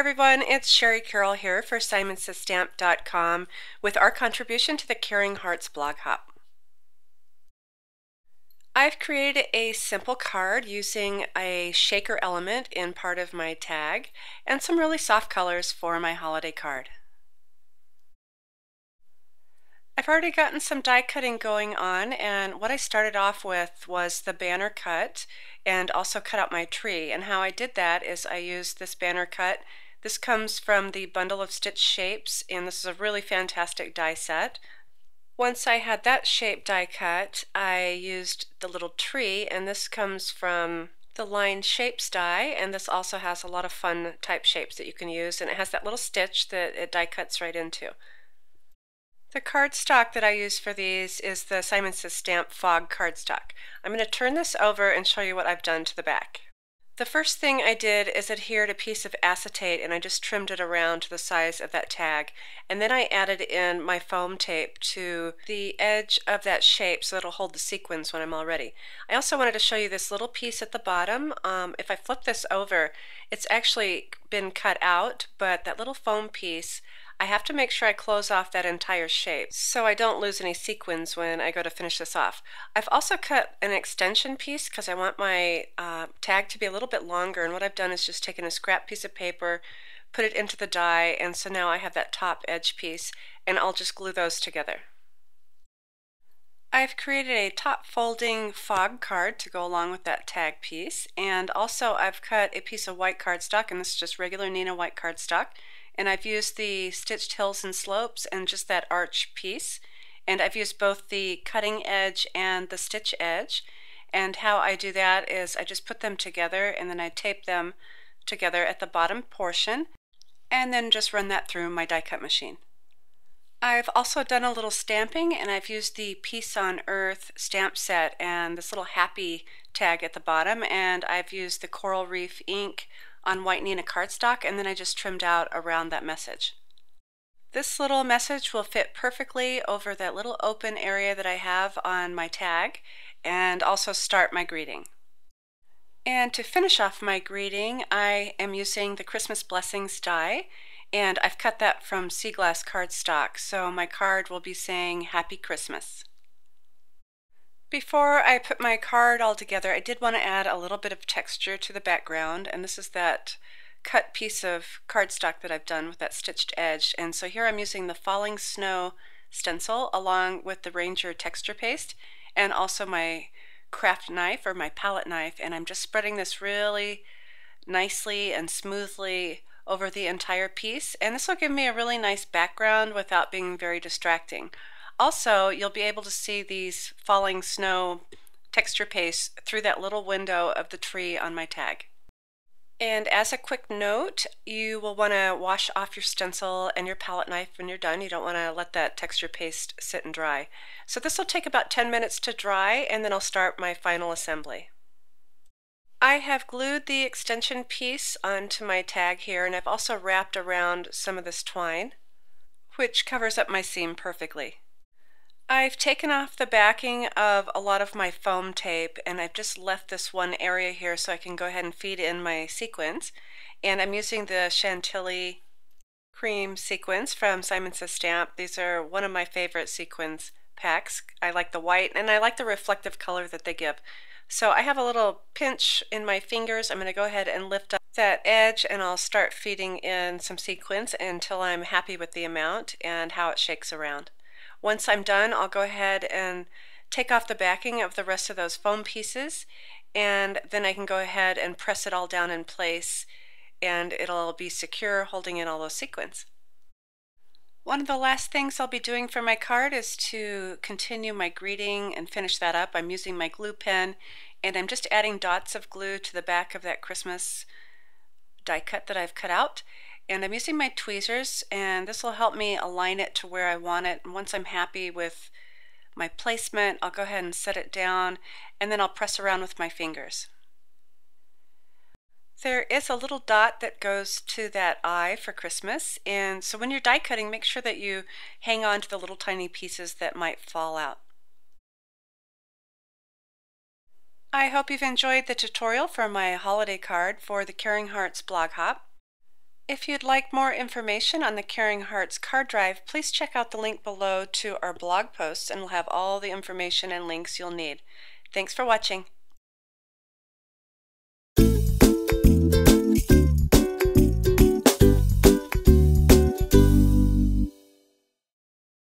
everyone, it's Sherry Carroll here for SimonsStamp.com with our contribution to the Caring Hearts blog hop. I've created a simple card using a shaker element in part of my tag and some really soft colors for my holiday card. I've already gotten some die cutting going on, and what I started off with was the banner cut and also cut out my tree. And how I did that is I used this banner cut. This comes from the Bundle of Stitch Shapes, and this is a really fantastic die set. Once I had that shape die cut, I used the little tree, and this comes from the Line Shapes die, and this also has a lot of fun type shapes that you can use, and it has that little stitch that it die cuts right into. The cardstock that I use for these is the Simon Says Stamp Fog cardstock. I'm going to turn this over and show you what I've done to the back. The first thing I did is adhered a piece of acetate, and I just trimmed it around to the size of that tag, and then I added in my foam tape to the edge of that shape so it'll hold the sequins when I'm all ready. I also wanted to show you this little piece at the bottom. If I flip this over, it's actually been cut out, but that little foam piece, I have to make sure I close off that entire shape so I don't lose any sequins when I go to finish this off. I've also cut an extension piece because I want my tag to be a little bit longer, and what I've done is just taken a scrap piece of paper, put it into the die, and so now I have that top edge piece, and I'll just glue those together. I've created a top folding fog card to go along with that tag piece, and also I've cut a piece of white cardstock, and this is just regular Neenah white cardstock. And I've used the Stitched Hills and Slopes and just that arch piece. And I've used both the cutting edge and the stitch edge. And how I do that is I just put them together and then I tape them together at the bottom portion and then just run that through my die cut machine. I've also done a little stamping, and I've used the Peace on Earth stamp set and this little happy tag at the bottom, and I've used the Coral Reef ink on white Neenah cardstock, and then I just trimmed out around that message. This little message will fit perfectly over that little open area that I have on my tag, and also start my greeting. And to finish off my greeting, I am using the Christmas Blessings die, and I've cut that from Sea Glass cardstock, so my card will be saying Happy Christmas. Before I put my card all together, I did want to add a little bit of texture to the background, and this is that cut piece of cardstock that I've done with that stitched edge. And so here I'm using the Falling Snow stencil along with the Ranger texture paste and also my craft knife or my palette knife, and I'm just spreading this really nicely and smoothly over the entire piece, and this will give me a really nice background without being very distracting. Also, you'll be able to see these falling snow texture paste through that little window of the tree on my tag. And as a quick note, you will want to wash off your stencil and your palette knife when you're done. You don't want to let that texture paste sit and dry. So this will take about 10 minutes to dry, and then I'll start my final assembly. I have glued the extension piece onto my tag here, and I've also wrapped around some of this twine, which covers up my seam perfectly. I've taken off the backing of a lot of my foam tape, and I've just left this one area here so I can go ahead and feed in my sequins. And I'm using the Chantilly Cream sequins from Simon Says Stamp. These are one of my favorite sequins packs. I like the white, and I like the reflective color that they give. So I have a little pinch in my fingers. I'm going to go ahead and lift up that edge, and I'll start feeding in some sequins until I'm happy with the amount and how it shakes around. Once I'm done, I'll go ahead and take off the backing of the rest of those foam pieces, and then I can go ahead and press it all down in place, and it'll be secure holding in all those sequins. One of the last things I'll be doing for my card is to continue my greeting and finish that up. I'm using my glue pen, and I'm just adding dots of glue to the back of that Christmas die cut that I've cut out. And I'm using my tweezers, and this will help me align it to where I want it. And once I'm happy with my placement, I'll go ahead and set it down, and then I'll press around with my fingers. There is a little dot that goes to that eye for Christmas, and so when you're die cutting, make sure that you hang on to the little tiny pieces that might fall out. I hope you've enjoyed the tutorial for my holiday card for the Caring Hearts blog hop. If you'd like more information on the Caring Hearts card drive, please check out the link below to our blog posts and we'll have all the information and links you'll need. Thanks for watching.